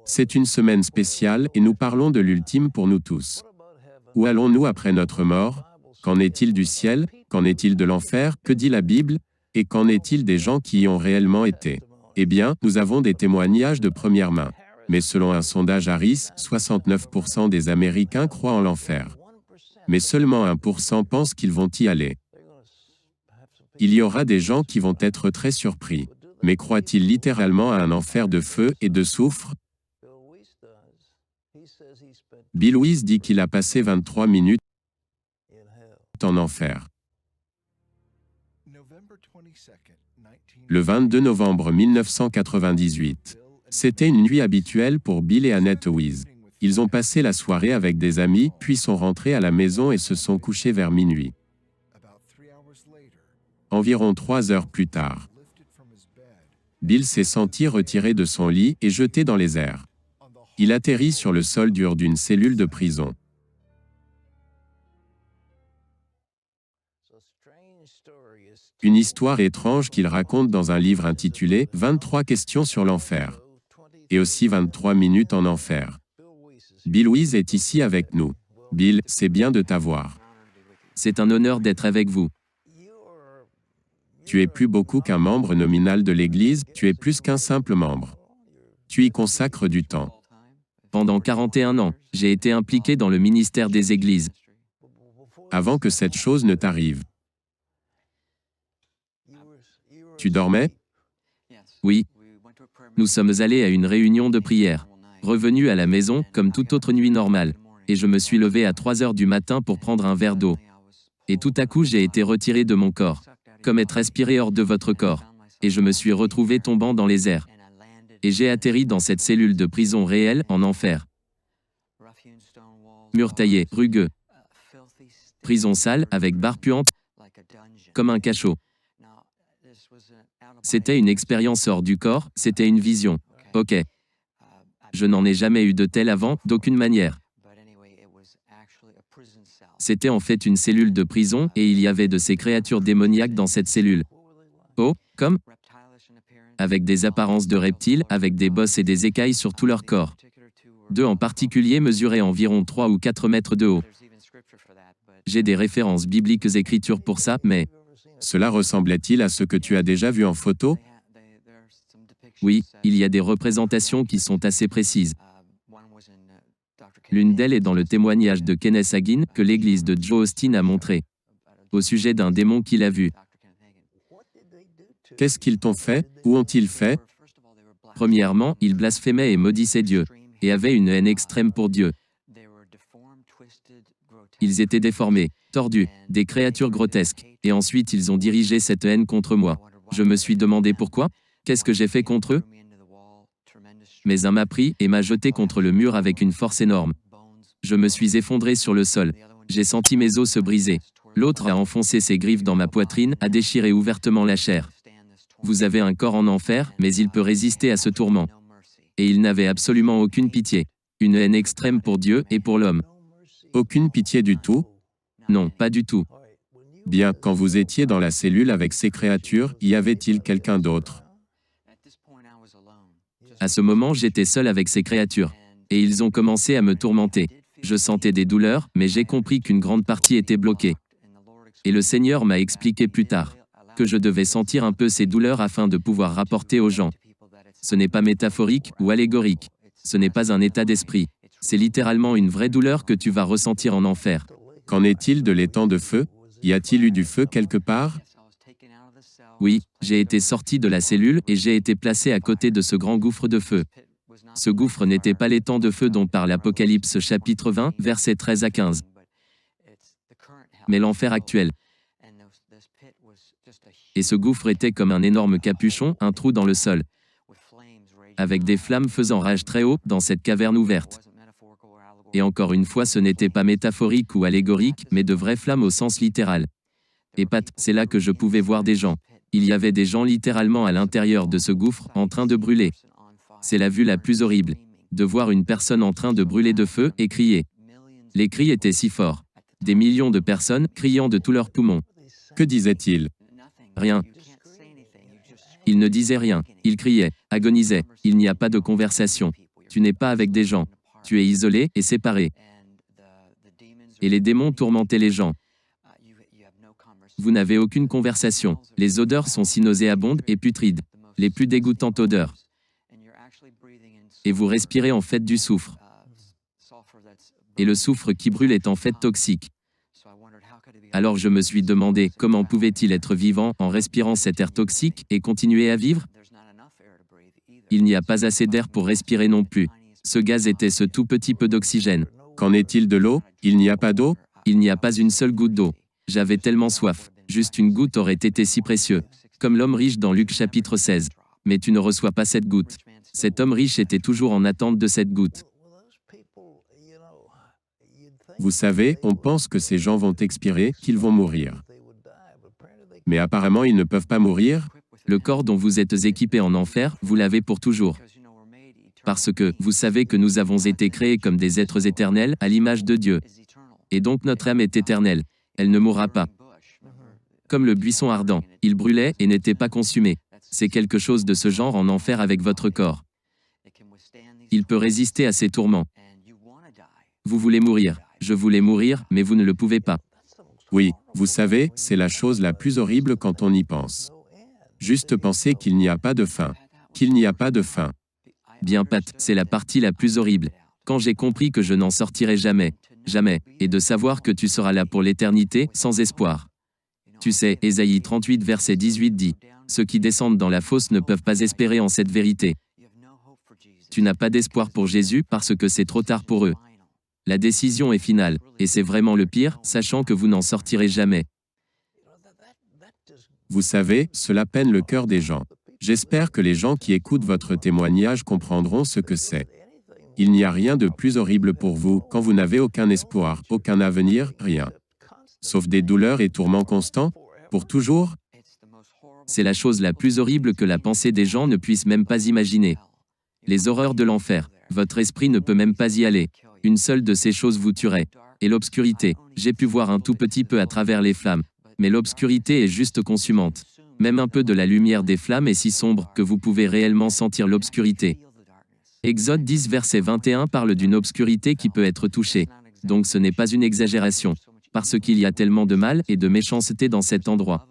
C'est une semaine spéciale et nous parlons de l'ultime pour nous tous. Où allons-nous après notre mort? Qu'en est-il du ciel? Qu'en est-il de l'enfer? Que dit la Bible? Et qu'en est-il des gens qui y ont réellement été? Eh bien, nous avons des témoignages de première main. Mais selon un sondage Harris, 69% des Américains croient en l'enfer. Mais seulement 1% pensent qu'ils vont y aller. Il y aura des gens qui vont être très surpris. Mais croient-ils littéralement à un enfer de feu et de soufre? Bill Wiese dit qu'il a passé 23 minutes en enfer. Le 22 novembre 1998. C'était une nuit habituelle pour Bill et Annette Wiese. Ils ont passé la soirée avec des amis, puis sont rentrés à la maison et se sont couchés vers minuit. Environ 3 heures plus tard, Bill s'est senti retiré de son lit et jeté dans les airs. Il atterrit sur le sol dur d'une cellule de prison. Une histoire étrange qu'il raconte dans un livre intitulé « 23 questions sur l'enfer » et aussi 23 minutes en enfer. Bill Wiese est ici avec nous. Bill, c'est bien de t'avoir. C'est un honneur d'être avec vous. Tu es plus beaucoup qu'un membre nominal de l'Église, tu es plus qu'un simple membre. Tu y consacres du temps. Pendant 41 ans, j'ai été impliqué dans le ministère des Églises. Avant que cette chose ne t'arrive. Tu dormais? Oui. Nous sommes allés à une réunion de prière. Revenu à la maison, comme toute autre nuit normale. Et je me suis levé à 3 heures du matin pour prendre un verre d'eau. Et tout à coup j'ai été retiré de mon corps. Comme être aspiré hors de votre corps. Et je me suis retrouvé tombant dans les airs. Et j'ai atterri dans cette cellule de prison réelle, en enfer. Mur taillé, rugueux. Prison sale, avec barre puante, comme un cachot. C'était une expérience hors du corps, c'était une vision. Ok. Je n'en ai jamais eu de telle avant, d'aucune manière. C'était en fait une cellule de prison, et il y avait de ces créatures démoniaques dans cette cellule. Oh, comme? Avec des apparences de reptiles, avec des bosses et des écailles sur tout leur corps. 2 en particulier mesuraient environ 3 ou 4 mètres de haut. J'ai des références bibliques écritures pour ça, mais... Cela ressemblait-il à ce que tu as déjà vu en photo? Oui, il y a des représentations qui sont assez précises. L'une d'elles est dans le témoignage de Kenneth Hagin que l'église de Joe Austin a montré, au sujet d'un démon qu'il a vu. Qu'est-ce qu'ils t'ont fait? Où ont-ils fait? Premièrement, ils blasphémaient et maudissaient Dieu, et avaient une haine extrême pour Dieu. Ils étaient déformés, tordus, des créatures grotesques, et ensuite ils ont dirigé cette haine contre moi. Je me suis demandé pourquoi? Qu'est-ce que j'ai fait contre eux? Mais un m'a pris et m'a jeté contre le mur avec une force énorme. Je me suis effondré sur le sol. J'ai senti mes os se briser. L'autre a enfoncé ses griffes dans ma poitrine, a déchiré ouvertement la chair. Vous avez un corps en enfer, mais il peut résister à ce tourment. Et il n'avait absolument aucune pitié. Une haine extrême pour Dieu et pour l'homme. Aucune pitié du tout? Non, pas du tout. Bien, quand vous étiez dans la cellule avec ces créatures, y avait-il quelqu'un d'autre? À ce moment, j'étais seul avec ces créatures. Et ils ont commencé à me tourmenter. Je sentais des douleurs, mais j'ai compris qu'une grande partie était bloquée. Et le Seigneur m'a expliqué plus tard que je devais sentir un peu ces douleurs afin de pouvoir rapporter aux gens. Ce n'est pas métaphorique ou allégorique. Ce n'est pas un état d'esprit. C'est littéralement une vraie douleur que tu vas ressentir en enfer. Qu'en est-il de l'étang de feu? Y a-t-il eu du feu quelque part? Oui, j'ai été sorti de la cellule et j'ai été placé à côté de ce grand gouffre de feu. Ce gouffre n'était pas l'étang de feu dont parle Apocalypse chapitre 20, versets 13 à 15. Mais l'enfer actuel. Et ce gouffre était comme un énorme capuchon, un trou dans le sol, avec des flammes faisant rage très haut dans cette caverne ouverte. Et encore une fois, ce n'était pas métaphorique ou allégorique, mais de vraies flammes au sens littéral. Et Pat, c'est là que je pouvais voir des gens. Il y avait des gens littéralement à l'intérieur de ce gouffre, en train de brûler. C'est la vue la plus horrible. De voir une personne en train de brûler de feu et crier. Les cris étaient si forts. Des millions de personnes criant de tous leurs poumons. Que disait-il? Rien. Il ne disait rien. Il criait, agonisait. Il n'y a pas de conversation. Tu n'es pas avec des gens. Tu es isolé et séparé. Et les démons tourmentaient les gens. Vous n'avez aucune conversation. Les odeurs sont si nauséabondes et putrides. Les plus dégoûtantes odeurs. Et vous respirez en fait du soufre. Et le soufre qui brûle est en fait toxique. Alors je me suis demandé comment pouvait-il être vivant en respirant cet air toxique et continuer à vivre? Il n'y a pas assez d'air pour respirer non plus. Ce gaz était ce tout petit peu d'oxygène. Qu'en est-il de l'eau? Il n'y a pas d'eau? Il n'y a pas une seule goutte d'eau. J'avais tellement soif. Juste une goutte aurait été si précieux. Comme l'homme riche dans Luc chapitre 16. Mais tu ne reçois pas cette goutte. Cet homme riche était toujours en attente de cette goutte. Vous savez, on pense que ces gens vont expirer, qu'ils vont mourir. Mais apparemment, ils ne peuvent pas mourir. Le corps dont vous êtes équipé en enfer, vous l'avez pour toujours. Parce que, vous savez que nous avons été créés comme des êtres éternels, à l'image de Dieu. Et donc notre âme est éternelle. Elle ne mourra pas. Comme le buisson ardent, il brûlait et n'était pas consumé. C'est quelque chose de ce genre en enfer avec votre corps. Il peut résister à ces tourments. Vous voulez mourir. Je voulais mourir, mais vous ne le pouvez pas. Oui, vous savez, c'est la chose la plus horrible quand on y pense. Juste penser qu'il n'y a pas de fin. Qu'il n'y a pas de fin. Bien Pat, c'est la partie la plus horrible. Quand j'ai compris que je n'en sortirai jamais, jamais, et de savoir que tu seras là pour l'éternité, sans espoir. Tu sais, Ésaïe 38 verset 18 dit, « Ceux qui descendent dans la fosse ne peuvent pas espérer en cette vérité. » Tu n'as pas d'espoir pour Jésus parce que c'est trop tard pour eux. La décision est finale, et c'est vraiment le pire, sachant que vous n'en sortirez jamais. Vous savez, cela peine le cœur des gens. J'espère que les gens qui écoutent votre témoignage comprendront ce que c'est. Il n'y a rien de plus horrible pour vous quand vous n'avez aucun espoir, aucun avenir, rien. Sauf des douleurs et tourments constants, pour toujours. C'est la chose la plus horrible que la pensée des gens ne puisse même pas imaginer. Les horreurs de l'enfer, votre esprit ne peut même pas y aller. Une seule de ces choses vous tuerait. Et l'obscurité, j'ai pu voir un tout petit peu à travers les flammes. Mais l'obscurité est juste consumante. Même un peu de la lumière des flammes est si sombre que vous pouvez réellement sentir l'obscurité. Exode 10 verset 21 parle d'une obscurité qui peut être touchée. Donc ce n'est pas une exagération. Parce qu'il y a tellement de mal et de méchanceté dans cet endroit.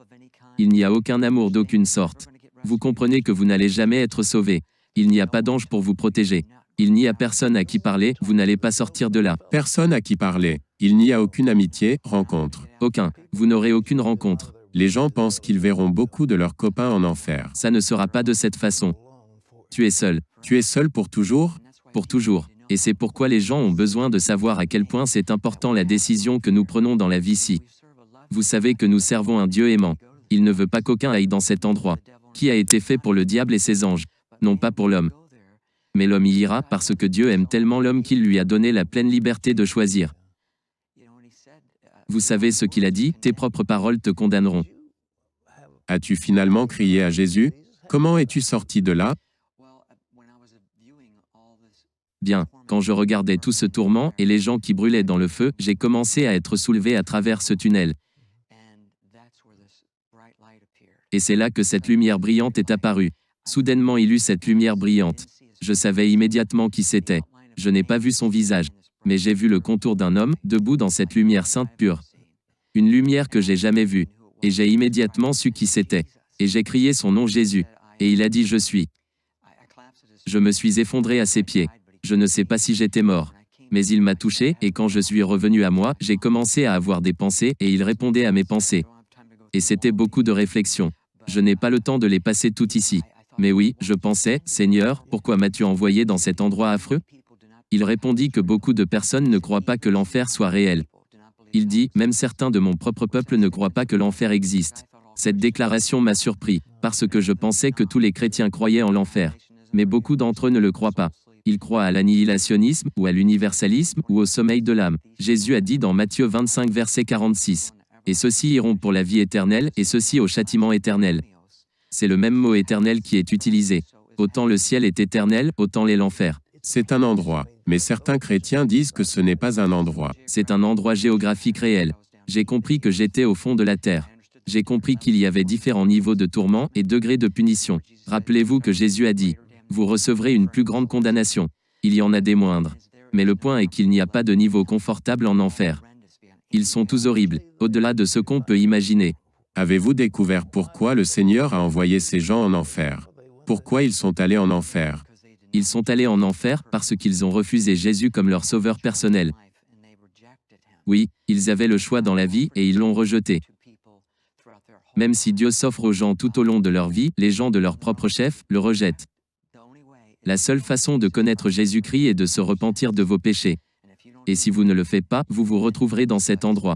Il n'y a aucun amour d'aucune sorte. Vous comprenez que vous n'allez jamais être sauvé. Il n'y a pas d'ange pour vous protéger. Il n'y a personne à qui parler, vous n'allez pas sortir de là. Personne à qui parler. Il n'y a aucune amitié, rencontre. Aucun. Vous n'aurez aucune rencontre. Les gens pensent qu'ils verront beaucoup de leurs copains en enfer. Ça ne sera pas de cette façon. Tu es seul. Tu es seul pour toujours? Pour toujours. Et c'est pourquoi les gens ont besoin de savoir à quel point c'est important la décision que nous prenons dans la vie-ci. Vous savez que nous servons un Dieu aimant. Il ne veut pas qu'aucun aille dans cet endroit, qui a été fait pour le diable et ses anges, non pas pour l'homme. Mais l'homme y ira parce que Dieu aime tellement l'homme qu'il lui a donné la pleine liberté de choisir. Vous savez ce qu'il a dit, tes propres paroles te condamneront. As-tu finalement crié à Jésus? Comment es-tu sorti de là? Bien, quand je regardais tout ce tourment et les gens qui brûlaient dans le feu, j'ai commencé à être soulevé à travers ce tunnel. Et c'est là que cette lumière brillante est apparue. Soudainement il eut cette lumière brillante. Je savais immédiatement qui c'était. Je n'ai pas vu son visage, mais j'ai vu le contour d'un homme, debout dans cette lumière sainte pure. Une lumière que j'ai jamais vue. Et j'ai immédiatement su qui c'était. Et j'ai crié son nom Jésus. Et il a dit je suis. Je me suis effondré à ses pieds. Je ne sais pas si j'étais mort. Mais il m'a touché, et quand je suis revenu à moi, j'ai commencé à avoir des pensées, et il répondait à mes pensées. Et c'était beaucoup de réflexions. Je n'ai pas le temps de les passer toutes ici. Mais oui, je pensais, Seigneur, pourquoi m'as-tu envoyé dans cet endroit affreux? Il répondit que beaucoup de personnes ne croient pas que l'enfer soit réel. Il dit, même certains de mon propre peuple ne croient pas que l'enfer existe. Cette déclaration m'a surpris, parce que je pensais que tous les chrétiens croyaient en l'enfer. Mais beaucoup d'entre eux ne le croient pas. Ils croient à l'annihilationnisme, ou à l'universalisme, ou au sommeil de l'âme. Jésus a dit dans Matthieu 25 verset 46. Et ceux-ci iront pour la vie éternelle, et ceux-ci au châtiment éternel. C'est le même mot éternel qui est utilisé. Autant le ciel est éternel, autant l'est l'enfer. C'est un endroit, mais certains chrétiens disent que ce n'est pas un endroit. C'est un endroit géographique réel. J'ai compris que j'étais au fond de la terre. J'ai compris qu'il y avait différents niveaux de tourment et degrés de punition. Rappelez-vous que Jésus a dit, « Vous recevrez une plus grande condamnation. » Il y en a des moindres. Mais le point est qu'il n'y a pas de niveau confortable en enfer. Ils sont tous horribles, au-delà de ce qu'on peut imaginer. Avez-vous découvert pourquoi le Seigneur a envoyé ces gens en enfer? Pourquoi ils sont allés en enfer? Ils sont allés en enfer parce qu'ils ont refusé Jésus comme leur sauveur personnel. Oui, ils avaient le choix dans la vie et ils l'ont rejeté. Même si Dieu s'offre aux gens tout au long de leur vie, les gens de leur propre chef le rejettent. La seule façon de connaître Jésus-Christ est de se repentir de vos péchés. Et si vous ne le faites pas, vous vous retrouverez dans cet endroit.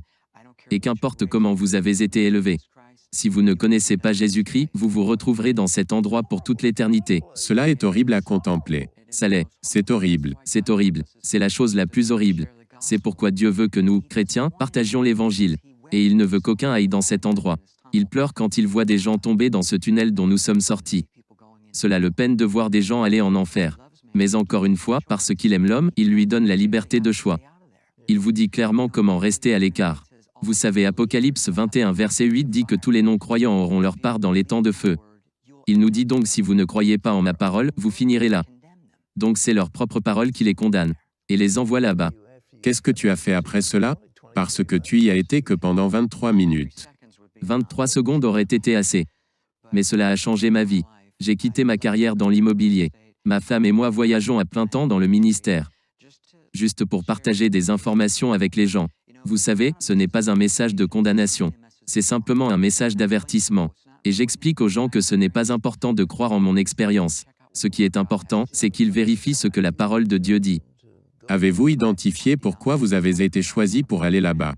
Et qu'importe comment vous avez été élevé. Si vous ne connaissez pas Jésus-Christ, vous vous retrouverez dans cet endroit pour toute l'éternité. Cela est horrible à contempler. Ça l'est. C'est horrible. C'est horrible. C'est la chose la plus horrible. C'est pourquoi Dieu veut que nous, chrétiens, partagions l'Évangile. Et il ne veut qu'aucun aille dans cet endroit. Il pleure quand il voit des gens tomber dans ce tunnel dont nous sommes sortis. Cela le peine de voir des gens aller en enfer. Mais encore une fois, parce qu'il aime l'homme, il lui donne la liberté de choix. Il vous dit clairement comment rester à l'écart. Vous savez, Apocalypse 21 verset 8 dit que tous les non-croyants auront leur part dans les temps de feu. Il nous dit donc si vous ne croyez pas en ma parole, vous finirez là. Donc c'est leur propre parole qui les condamne. Et les envoie là-bas. Qu'est-ce que tu as fait après cela? Parce que tu y as été que pendant 23 minutes. 23 secondes auraient été assez. Mais cela a changé ma vie. J'ai quitté ma carrière dans l'immobilier. Ma femme et moi voyageons à plein temps dans le ministère. Juste pour partager des informations avec les gens. Vous savez, ce n'est pas un message de condamnation. C'est simplement un message d'avertissement. Et j'explique aux gens que ce n'est pas important de croire en mon expérience. Ce qui est important, c'est qu'ils vérifient ce que la parole de Dieu dit. Avez-vous identifié pourquoi vous avez été choisi pour aller là-bas?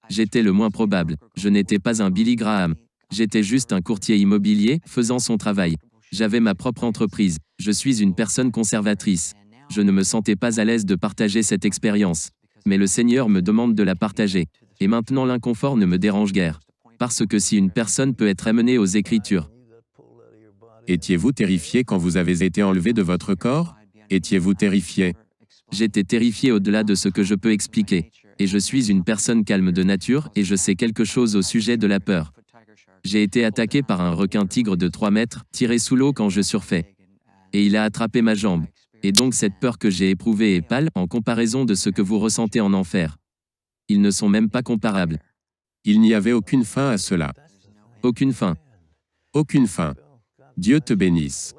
J'étais le moins probable. Je n'étais pas un Billy Graham. J'étais juste un courtier immobilier, faisant son travail. J'avais ma propre entreprise. Je suis une personne conservatrice. Je ne me sentais pas à l'aise de partager cette expérience. Mais le Seigneur me demande de la partager. Et maintenant l'inconfort ne me dérange guère. Parce que si une personne peut être amenée aux Écritures. Étiez-vous terrifié quand vous avez été enlevé de votre corps? Étiez-vous terrifié? J'étais terrifié au-delà de ce que je peux expliquer. Et je suis une personne calme de nature et je sais quelque chose au sujet de la peur. J'ai été attaqué par un requin-tigre de 3 mètres, tiré sous l'eau quand je surfais. Et il a attrapé ma jambe. Et donc cette peur que j'ai éprouvée est pâle en comparaison de ce que vous ressentez en enfer. Ils ne sont même pas comparables. Il n'y avait aucune fin à cela. Aucune fin. Aucune fin. Dieu te bénisse.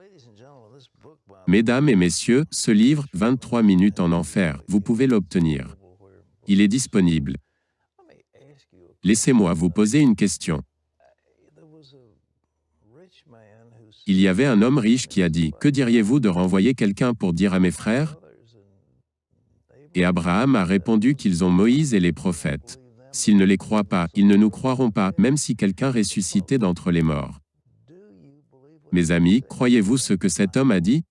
Mesdames et messieurs, ce livre, 23 minutes en enfer, vous pouvez l'obtenir. Il est disponible. Laissez-moi vous poser une question. Il y avait un homme riche qui a dit, « Que diriez-vous de renvoyer quelqu'un pour dire à mes frères ?» Et Abraham a répondu qu'ils ont Moïse et les prophètes. S'ils ne les croient pas, ils ne nous croiront pas, même si quelqu'un ressuscitait d'entre les morts. Mes amis, croyez-vous ce que cet homme a dit?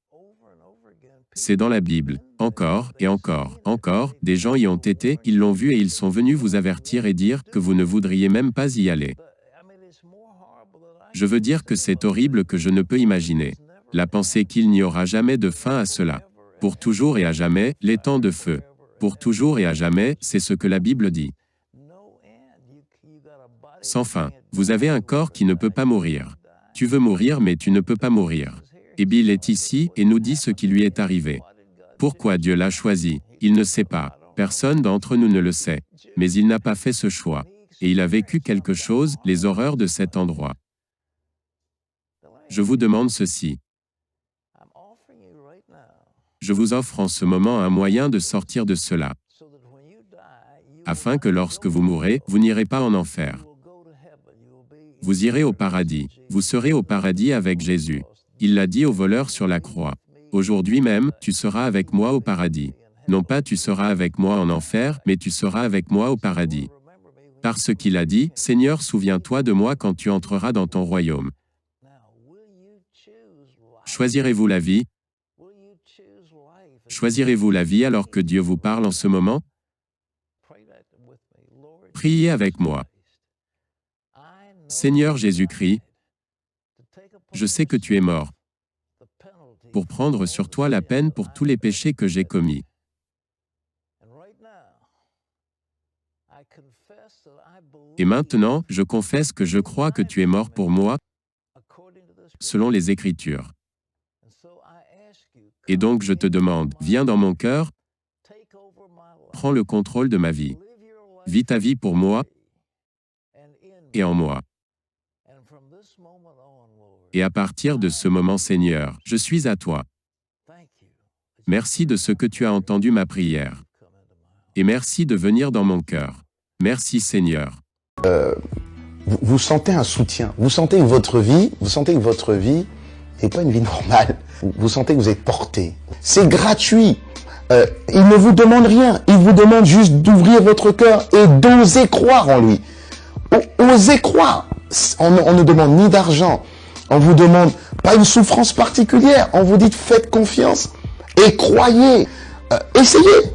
C'est dans la Bible. Encore, et encore, encore, des gens y ont été, ils l'ont vu et ils sont venus vous avertir et dire que vous ne voudriez même pas y aller. Je veux dire que c'est horrible que je ne peux imaginer. La pensée qu'il n'y aura jamais de fin à cela. Pour toujours et à jamais, les temps de feu. Pour toujours et à jamais, c'est ce que la Bible dit. Sans fin. Vous avez un corps qui ne peut pas mourir. Tu veux mourir mais tu ne peux pas mourir. Et Bill est ici et nous dit ce qui lui est arrivé. Pourquoi Dieu l'a choisi? Il ne sait pas. Personne d'entre nous ne le sait. Mais il n'a pas fait ce choix. Et il a vécu quelque chose, les horreurs de cet endroit. Je vous demande ceci. Je vous offre en ce moment un moyen de sortir de cela, afin que lorsque vous mourrez, vous n'irez pas en enfer. Vous irez au paradis. Vous serez au paradis avec Jésus. Il l'a dit au voleur sur la croix. Aujourd'hui même, tu seras avec moi au paradis. Non pas tu seras avec moi en enfer, mais tu seras avec moi au paradis. Parce qu'il a dit, Seigneur, souviens-toi de moi quand tu entreras dans ton royaume. Choisirez-vous la vie? Choisirez-vous la vie alors que Dieu vous parle en ce moment? Priez avec moi. Seigneur Jésus-Christ, je sais que tu es mort pour prendre sur toi la peine pour tous les péchés que j'ai commis. Et maintenant, je confesse que je crois que tu es mort pour moi, selon les Écritures. Et donc je te demande, viens dans mon cœur, prends le contrôle de ma vie. Vis ta vie pour moi et en moi. Et à partir de ce moment, Seigneur, je suis à toi. Merci de ce que tu as entendu ma prière. Et merci de venir dans mon cœur. Merci Seigneur. Vous sentez un soutien. Vous sentez que votre vie n'est pas une vie normale. Vous sentez que vous êtes porté. C'est gratuit. Il ne vous demande rien. Il vous demande juste d'ouvrir votre cœur et d'oser croire en lui. Osez croire. On ne demande ni d'argent. On vous demande pas une souffrance particulière. On vous dit faites confiance et croyez. Essayez.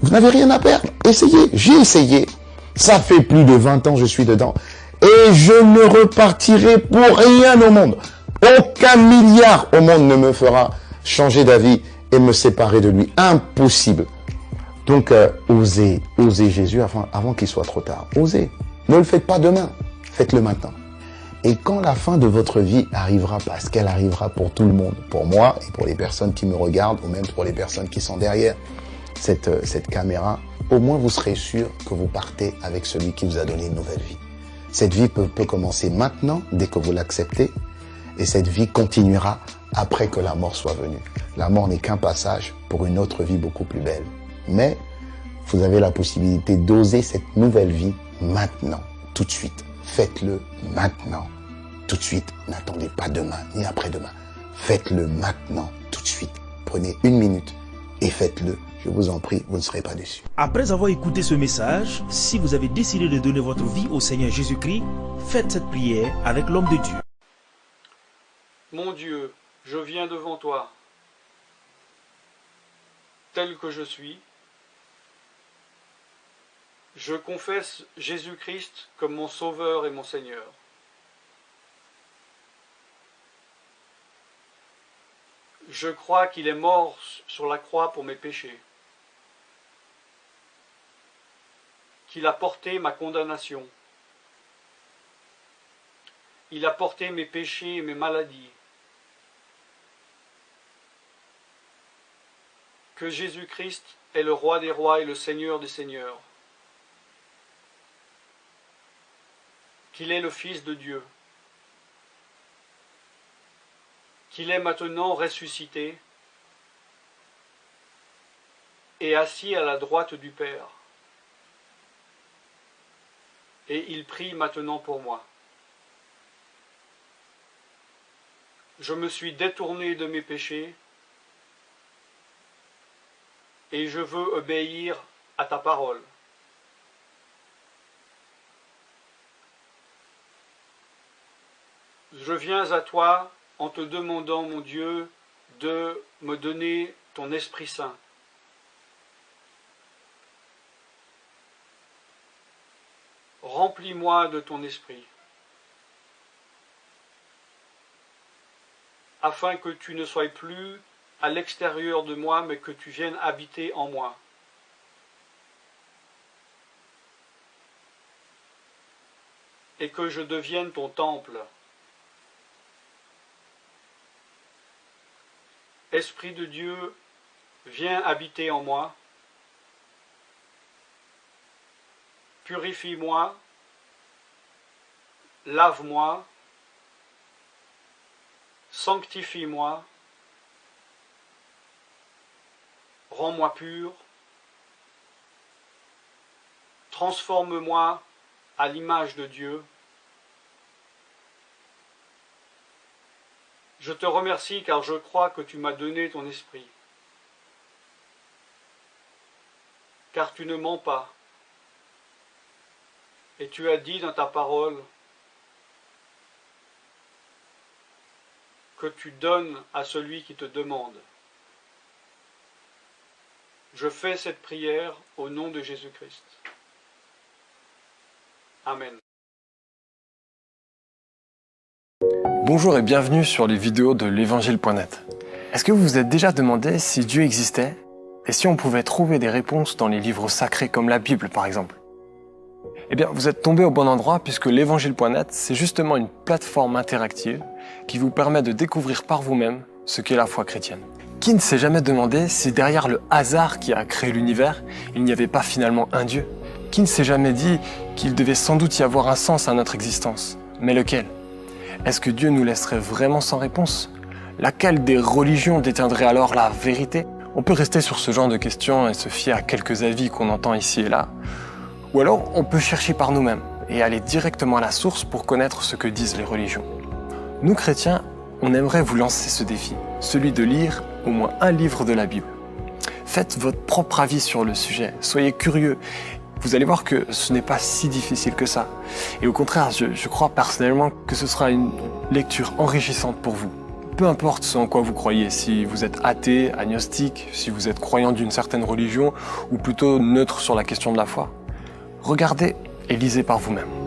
Vous n'avez rien à perdre. Essayez. J'ai essayé. Ça fait plus de 20 ans que je suis dedans. Et je ne repartirai pour rien au monde. Aucun milliard au monde ne me fera changer d'avis et me séparer de lui. Impossible. Donc, osez Jésus avant qu'il soit trop tard. Osez. Ne le faites pas demain. Faites-le maintenant. Et quand la fin de votre vie arrivera, parce qu'elle arrivera pour tout le monde, pour moi et pour les personnes qui me regardent, ou même pour les personnes qui sont derrière cette caméra, au moins vous serez sûr que vous partez avec celui qui vous a donné une nouvelle vie. Cette vie peut commencer maintenant, dès que vous l'acceptez, et cette vie continuera après que la mort soit venue. La mort n'est qu'un passage pour une autre vie beaucoup plus belle. Mais vous avez la possibilité d'oser cette nouvelle vie maintenant, tout de suite. Faites-le maintenant, tout de suite. N'attendez pas demain, ni après-demain. Faites-le maintenant, tout de suite. Prenez 1 minute et faites-le. Je vous en prie, vous ne serez pas déçus. Après avoir écouté ce message, si vous avez décidé de donner votre vie au Seigneur Jésus-Christ, faites cette prière avec l'homme de Dieu. Mon Dieu, je viens devant toi, tel que je suis. Je confesse Jésus-Christ comme mon Sauveur et mon Seigneur. Je crois qu'il est mort sur la croix pour mes péchés, qu'il a porté ma condamnation, il a porté mes péchés et mes maladies, que Jésus-Christ est le Roi des rois et le Seigneur des seigneurs, qu'il est le Fils de Dieu, qu'il est maintenant ressuscité et assis à la droite du Père. Et il prie maintenant pour moi. Je me suis détourné de mes péchés et je veux obéir à ta parole. Je viens à toi en te demandant, mon Dieu, de me donner ton Esprit Saint. Remplis-moi de ton Esprit, afin que tu ne sois plus à l'extérieur de moi, mais que tu viennes habiter en moi. Et que je devienne ton temple. Esprit de Dieu, viens habiter en moi. Purifie-moi, lave-moi, sanctifie-moi, rends-moi pur, transforme-moi à l'image de Dieu. Je te remercie car je crois que tu m'as donné ton esprit, car tu ne mens pas. Et tu as dit dans ta parole que tu donnes à celui qui te demande. Je fais cette prière au nom de Jésus-Christ. Amen. Bonjour et bienvenue sur les vidéos de l'évangile.net. Est-ce que vous vous êtes déjà demandé si Dieu existait et si on pouvait trouver des réponses dans les livres sacrés comme la Bible par exemple? Eh bien, vous êtes tombé au bon endroit puisque l'évangile.net, c'est justement une plateforme interactive qui vous permet de découvrir par vous-même ce qu'est la foi chrétienne. Qui ne s'est jamais demandé si derrière le hasard qui a créé l'univers, il n'y avait pas finalement un Dieu? Qui ne s'est jamais dit qu'il devait sans doute y avoir un sens à notre existence? Mais lequel? Est-ce que Dieu nous laisserait vraiment sans réponse? Laquelle des religions détiendrait alors la vérité? On peut rester sur ce genre de questions et se fier à quelques avis qu'on entend ici et là. Ou alors, on peut chercher par nous-mêmes et aller directement à la source pour connaître ce que disent les religions. Nous, chrétiens, on aimerait vous lancer ce défi, celui de lire au moins un livre de la Bible. Faites votre propre avis sur le sujet, soyez curieux. Vous allez voir que ce n'est pas si difficile que ça. Et au contraire, je crois personnellement que ce sera une lecture enrichissante pour vous. Peu importe ce en quoi vous croyez, si vous êtes athée, agnostique, si vous êtes croyant d'une certaine religion, ou plutôt neutre sur la question de la foi. Regardez et lisez par vous-même.